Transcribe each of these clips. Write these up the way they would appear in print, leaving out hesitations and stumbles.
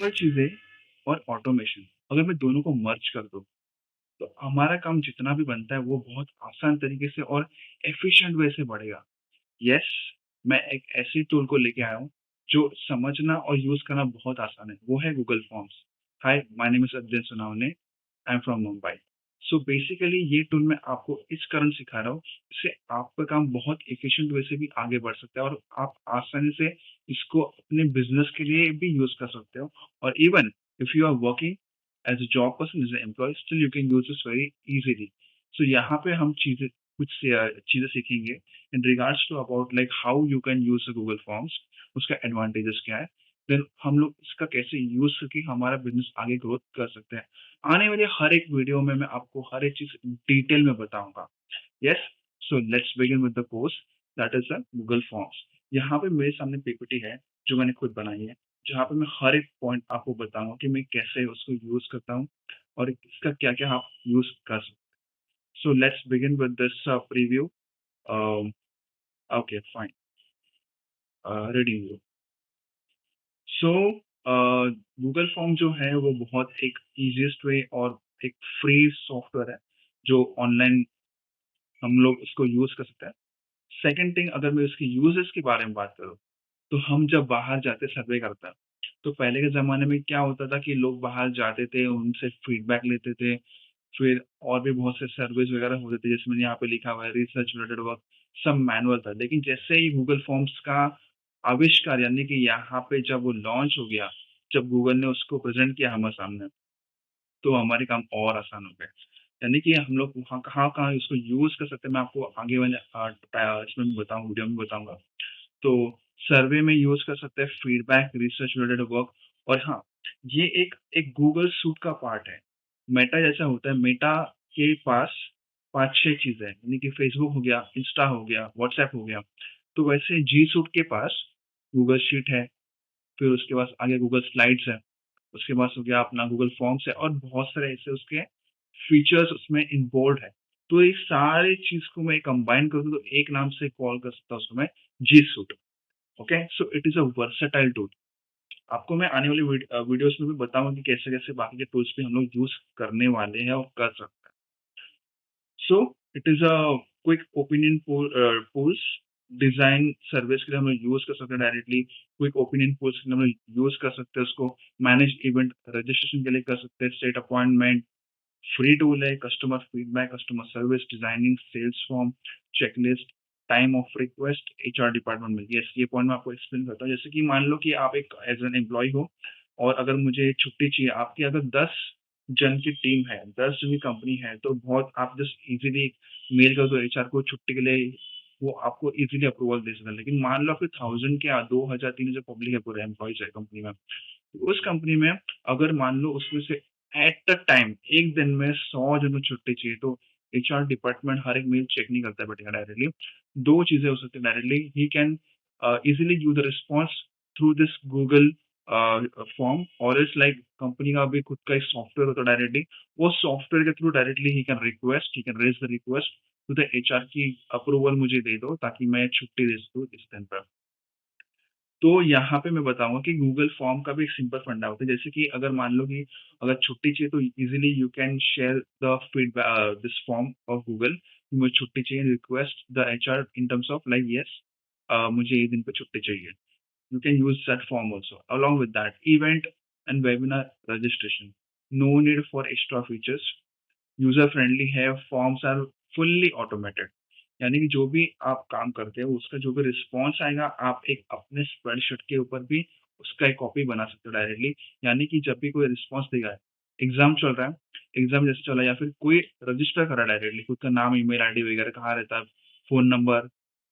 Software चीज़ें और automation, अगर मैं दोनों को मर्ज कर दूँ, तो हमारा काम जितना भी बनता है वो बहुत आसान तरीके से और एफ़िशिएंट वे से बढ़ेगा। यस, मैं एक ऐसी टूल को लेके आया हूँ, जो समझना और यूज़ करना बहुत आसान है, वो है Google forms. Hi, my name is Advait Sonawane, I am from Mumbai. So basically ये टूल मैं आपको इस कारण सिखा रहा हूँ, इससे आपका काम बहुत एफ़िशिएंट वे से भी आगे बढ़ सकता है और आप आसानी से इसको अपने बिज़नेस के लिए भी यूज़ कर सकते हो और even if you are working as a job person, as an employee, still you can use this very easily. So यहाँ पे हम चीज़ें सीखेंगे in regards to about like how you can use the Google forms, उसका advantages क्या है, then हम लोग इसका कैसे यूज़ करके हमारा बिज़नेस आगे ग्रोथ कर सकते हैं। आने वाले हर एक वीडियो में मैं आपको हर एक चीज़ डिटेल में बताऊँगा। Yes, so let's begin with the course that is the Google forms. यहाँ पे मेरे सामने पीपीटी है, जो मैंने खुद बनाई है, जहाँ पे मैं हर एक पॉइंट आपको बताऊँगा कि मैं कैसे उसको यूज़ करता हूँ और इसका क्या-क्या आप यूज़ कर सकते हैं। So let's begin with this preview. Um, okay, fine. Reading view. So Google form जो है वो बहुत एक easiest वे और एक फ्री सॉफ्टवेयर है जो ऑनलाइन हम लोग इसको यूज कर सकते हैं। सेकंड थिंग, अगर मैं इसके यूजेस के बारे में बात करूँ, तो हम जब बाहर जाते सर्वे करते हैं, तो पहले के ज़माने में क्या होता था कि लोग बाहर जाते थे, उनसे फीडबैक लेते थे, फिर और भी बहुत से सर्विस वगैरह होते थे, जिसमें यहाँ पे लिखा हुआ है रिसर्च रिलेटेड वर्क, सब मैनुअल था। लेकिन जैसे ही गूगल फॉर्म्स का आविष्कार यानी कि यहाँ पे जब वो लॉन्च हो गया, जब गूगल ने उसको प्रेज़ेंट किया हमारे सामने, तो हमारे काम और आसान हो गए। यानी कि हम लोग वहाँ कहाँ-कहाँ इसको यूज़ कर सकते हैं, मैं आपको आगे वाले इसमें भी बताऊँ वीडियो में बताऊँगा। तो सर्वे में यूज़ कर सकते हैं, फीडबैक, रिसर्च रिलेटेड वर्क और हाँ, ये एक एक गूगल सूट का पार्ट है। मेटा जैसा होता है, मेटा के पास 5-6 चीज़ें हैं, यानी कि फेसबुक हो गया, इंस्टा हो गया, व्हाट्सएप हो गया। तो वैसे जी सूट के पास गूगल शीट है, फिर उसके पास आगे गूगल स्लाइड्स है, उसके पास हो गया अपना गूगल फॉर्म्स है और बहुत सारे ऐसे उसके फीचर्स उसमें इनवॉल्वड है। तो ये सारी चीज़ को मैं कंबाइन करूँ तो एक नाम से कॉल कर सकता हूँ उसको मैं, G Suite. Okay, so it is a versatile tool. आपको मैं आने वाली वीडियोज़ में भी बताऊँगा कि कैसे-कैसे बाकी के टूल्स भी हम लोग यूज़ करने वाले हैं और कर सकते हैं। सो it is a quick opinion polls, design service के लिए हम लोग यूज़ कर सकते हैं डायरेक्टली, क्विक ओपिनियन पोल्स के लिए हम लोग यूज़ कर सकते हैं उसको, मैनेज इवेंट रजिस्ट्रेशन के लिए कर सकते हैं, सेट अपॉइंटमेंट, फ्री टूल है, customer feedback, customer service, designing, cells form, checklist, time of request, HR department में। यस, ये पॉइंट मैं आपको एक्सप्लेन करता हूँ। जैसे कि मान लो कि आप एक एज एन एम्प्लॉय हो और अगर मुझे छुट्टी चाहिए, आपकी अगर 10 जन की टीम है, 10 जन की कंपनी है, तो बहुत आप जस्ट इजीली मेल कर दो एचआर को छुट्टी के लिए, वो आपको इजीली अप्रूवल दे सकता है। लेकिन मान लो आपके 1000 के 2000 3000 पब्लिक है, पूरे एम्प्लॉयज है कंपनी में, तो उस कंपनी में अगर मान लो उसमें से एट अ टाइम एक दिन में 100 जन को छुट्टी चाहिए, तो एचआर डिपार्टमेंट हर एक मेल चेक नहीं करता है बेटा डायरेक्टली। दो चीजें हो सकती है डायरेक्टली, ही can easily give the response through this Google form, और इट्स लाइक कंपनी का भी खुद का एक सॉफ्टवेयर होता है डायरेक्टली, वो सॉफ्टवेयर के थ्रू डायरेक्टली ही can raise the request to the HR की अप्रूवल मुझे दे दो ताकि मैं छुट्टी दे सकूँ इस दिन पर। तो यहाँ पे मैं बताऊँगा कि गूगल फॉर्म का भी एक सिंपल फंडा होता है। जैसे कि अगर मान लो कि अगर छुट्टी चाहिए, तो easily you can share the this form of Google, मुझे छुट्टी चाहिए, request the HR in terms of like yes, मुझे ये दिन पे छुट्टी चाहिए। You can use that form also. Along with that, event and webinar registration. No need for extra features. User friendly है, फॉर्म्स आर फुल्ली ऑटोमेटेड। यानी कि जो भी आप काम करते हो उसका जो भी रिस्पॉन्स आएगा, आप एक अपने स्प्रेडशीट के ऊपर भी उसका एक कॉपी बना सकते हो डायरेक्टली। यानी कि जब भी कोई रिस्पॉन्स देगा, एग्जाम चल रहा है, एग्जाम जैसे चला या फिर कोई रजिस्टर करा डायरेक्टली खुद का नाम, ईमेल आईडी वगैरह कहाँ रहता है, फोन नंबर,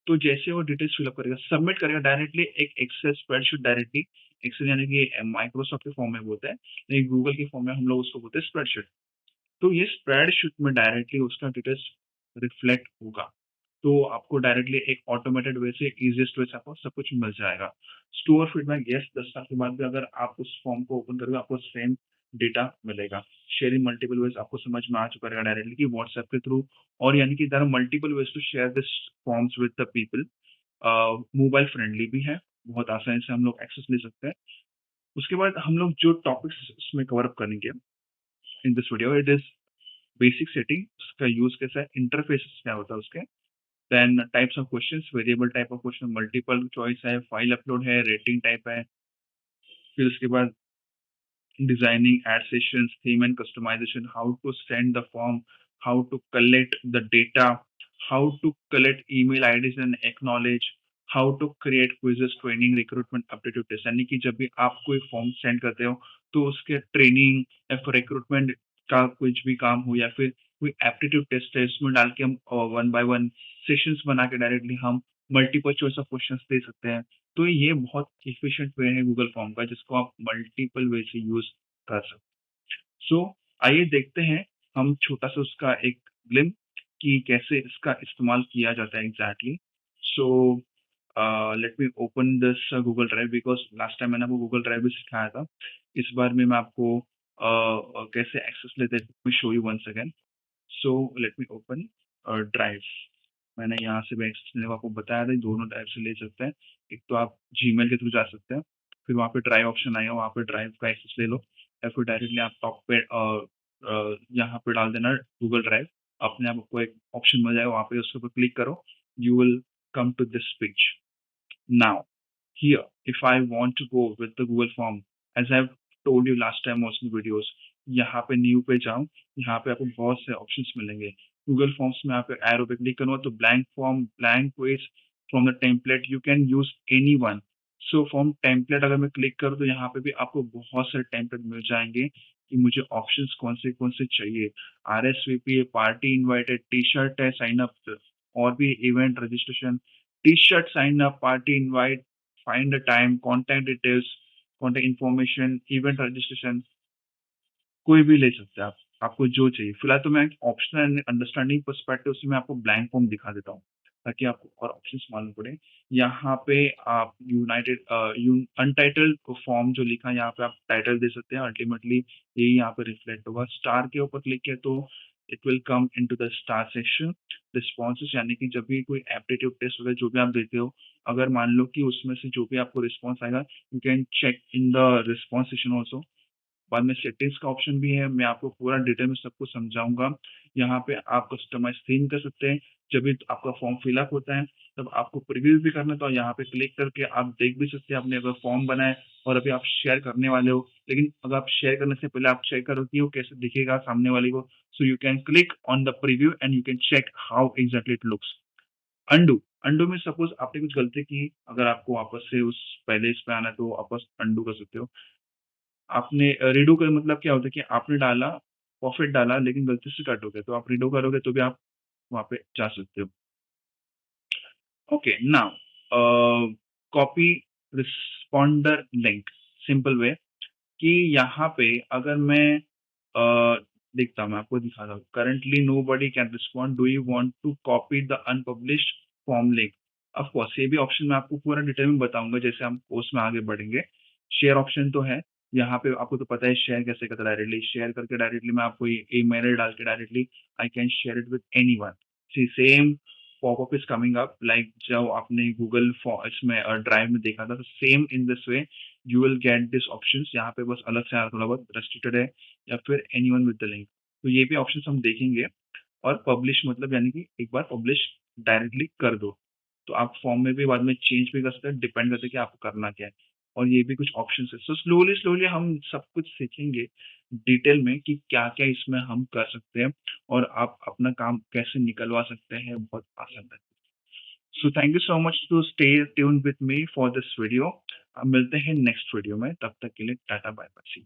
तो जैसे वो डिटेल्स फिलअप करेगा, सबमिट करेगा डायरेक्टली एक एक्सेल स्प्रेडशीट डायरेक्टली। एक्सेल यानी कि माइक्रोसॉफ्ट के फॉर्म में बोलते हैं, लेकिन गूगल के फॉर्म में हम लोग उसको बोलते हैं स्प्रेडशीट। तो ये स्प्रेडशीट में डायरेक्टली उसका डिटेल्स रिफ्लेक्ट होगा। तो आपको डायरेक्टली एक ऑटोमेटेड वे से ईज़ीएस्ट वे से आपको सब कुछ मिल जाएगा। स्टोर फीडबैक, यस, 10 साल के बाद भी अगर आप उस फॉर्म को ओपन करोगे, आपको सेम डेटा मिलेगा। शेयरिंग मल्टीपल वेज़, आपको समझ में आ चुका रहेगा डायरेक्टली कि व्हाट्सएप के थ्रू, और यानी कि there are multiple ways to share this forms with the people. Mobile friendly भी है, बहुत आसानी से हम लोग एक्सेस ले सकते हैं। उसके बाद हम लोग जो टॉपिक्स इसमें कवर अप करेंगे in this video, it is basic setting, उसका यूज कैसा है, इंटरफेस क्या होता है उसके, then types of questions, variable type of question, multiple choice है, फाइल अपलोड है, रेटिंग टाइप है, फिर उसके बाद designing ad sessions, theme and customization, how to send the form, how to collect the data, how to collect email IDs and acknowledge, how to create quizzes, training, recruitment, aptitude test. यानी कि जब भी आप कोई form send करते हो तो उसके ट्रेनिंग या फिर रिक्रूटमेंट का कुछ भी काम हो या फिर कोई एप्टीट्यूड टेस्ट है उसमें डाल के हम वन बाय वन सेशंस बना के डायरेक्टली हम मल्टीपल चॉइस ऑफ क्वेश्चंस दे सकते हैं। तो ये बहुत एफिशिएंट वे है गूगल फॉर्म का जिसको आप मल्टीपल वे से यूज कर सकते हैं। सो आइए देखते हैं हम छोटा सा उसका एक ग्लिम कि कैसे इसका इस्तेमाल किया जाता है exactly. So let me open this Google drive because last time मैंने आपको गूगल ड्राइव भी सिखाया था। इस बार में मैं आपको कैसे एक्सेस लेते हैं show you once again. So let me open drive. मैंने यहाँ से भी एक्सेस लेने को आपको बताया था, दोनों ड्राइव से ले सकते हैं। एक तो आप जीमेल के थ्रू जा सकते हैं, फिर वहाँ पे ड्राइव ऑप्शन आएगा, वहाँ पे ड्राइव का एक्सेस ले लो, या फिर डायरेक्टली आप टॉप पे यहाँ पे डाल देना गूगल ड्राइव, अपने आप आपको एक ऑप्शन मिल जाएगा, वहाँ पे उसके ऊपर क्लिक करो, you will come to this page. Now, here, if I want to go with the Google form, as I've told you last time also in videos, यहाँ पे न्यू पे जाऊँ, यहाँ पे आपको बहुत से ऑप्शंस मिलेंगे। गूगल फॉर्म्स में आप एरो पे क्लिक करूँगा तो blank form, blank quiz from the template, you can use any one. So from template अगर मैं क्लिक करूँ तो यहाँ पे भी आपको बहुत सारे टेम्पलेट मिल जाएंगे कि मुझे ऑप्शंस कौन से चाहिए। RSVP है, पार्टी इनवाइटेड, टी शर्ट है, साइन अप, और भी event registration, T-shirt sign up, party invite, find a time, contact details, contact information, event registration, कोई भी ले सकते हैं आप, आपको जो चाहिए। फिलहाल तो मैं ऑप्शनल एंड अंडरस्टैंडिंग पर्सपेक्टिव से मैं आपको ब्लैंक फॉर्म दिखा देता हूँ ताकि आपको और ऑप्शंस मालूम पड़े। यहाँ पे आप यूनाइटेड अनटाइटल्ड फॉर्म जो लिखा है यहाँ पे आप टाइटल दे सकते हैं, अल्टीमेटली यही यहाँ पे रिफ्लेक्ट होगा। स्टार के ऊपर क्लिक किया तो it will come into the star section. Responses यानी कि जब भी कोई एप्टीट्यूड टेस्ट वगैरह जो भी आप देते हो, अगर मान लो कि उसमें से जो भी आपको रिस्पॉन्स आएगा, you can check in the response section also. बाद में सेटिंग्स का ऑप्शन भी है, मैं आपको पूरा डिटेल में सब कुछ समझाऊंगा। यहाँ पे आप कस्टमाइज थीम कर सकते हैं। जब भी आपका फॉर्म फिलअप होता है तब आपको प्रीव्यू भी करना, तो यहाँ पे क्लिक करके आप देख भी सकते हैं आपने अगर फॉर्म बनाए और अभी आप शेयर करने वाले हो। लेकिन अगर आप शेयर करने से पहले आप चेक करो कि वो कैसे दिखेगा सामने वाले को। So you can click on the preview and you can check how exactly it looks. Undo, undo में सपोज आपने कुछ गलती की, अगर आपको वापस से उस पहले इस पे आना है तो वापस अंडू कर सकते हो। आपने रीडू का मतलब क्या होता है कि आपने डाला, परफेक्ट डाला लेकिन गलती से कट हो गया, तो आप रीडू करोगे तो भी आप वहाँ पे जा सकते हो। Okay, now copy responder link, simple way कि यहाँ पे अगर मैं देखता हूँ, मैं आपको दिखाता हूँ। Currently nobody can respond, do you want to copy the unpublished form link. Of course ये भी ऑप्शन मैं आपको पूरा डिटेल में बताऊंगा जैसे हम कोर्स में आगे बढ़ेंगे। शेयर ऑप्शन तो है यहाँ पे, आपको तो पता है शेयर कैसे करता है। डायरेक्टली शेयर करके डायरेक्टली मैं आपको ईमेल डाल के directly I can share it with anyone. See same popup is coming up like जो आपने गूगल इसमें ड्राइव में देखा था, तो same in this way you will get this options. यहाँ पे बस अलग से थोड़ा बहुत रेस्ट्रिक्टेड है या फिर एनीवन विद द लिंक, तो ये भी ऑप्शंस हम देखेंगे। और पब्लिश मतलब यानी कि एक बार पब्लिश डायरेक्टली कर दो, तो आप फॉर्म में भी बाद में चेंज भी कर सकते हैं, डिपेंड करता है कि आपको करना क्या है। और ये भी कुछ ऑप्शन है। सो स्लोली स्लोली हम सब कुछ सीखेंगे डिटेल में कि क्या क्या इसमें हम कर सकते हैं और आप अपना काम कैसे निकलवा सकते हैं बहुत आसान है। So thank you so much to stay tune with me for this video. अब मिलते हैं नेक्स्ट वीडियो में, तब तक के लिए टाटा बाय बाय।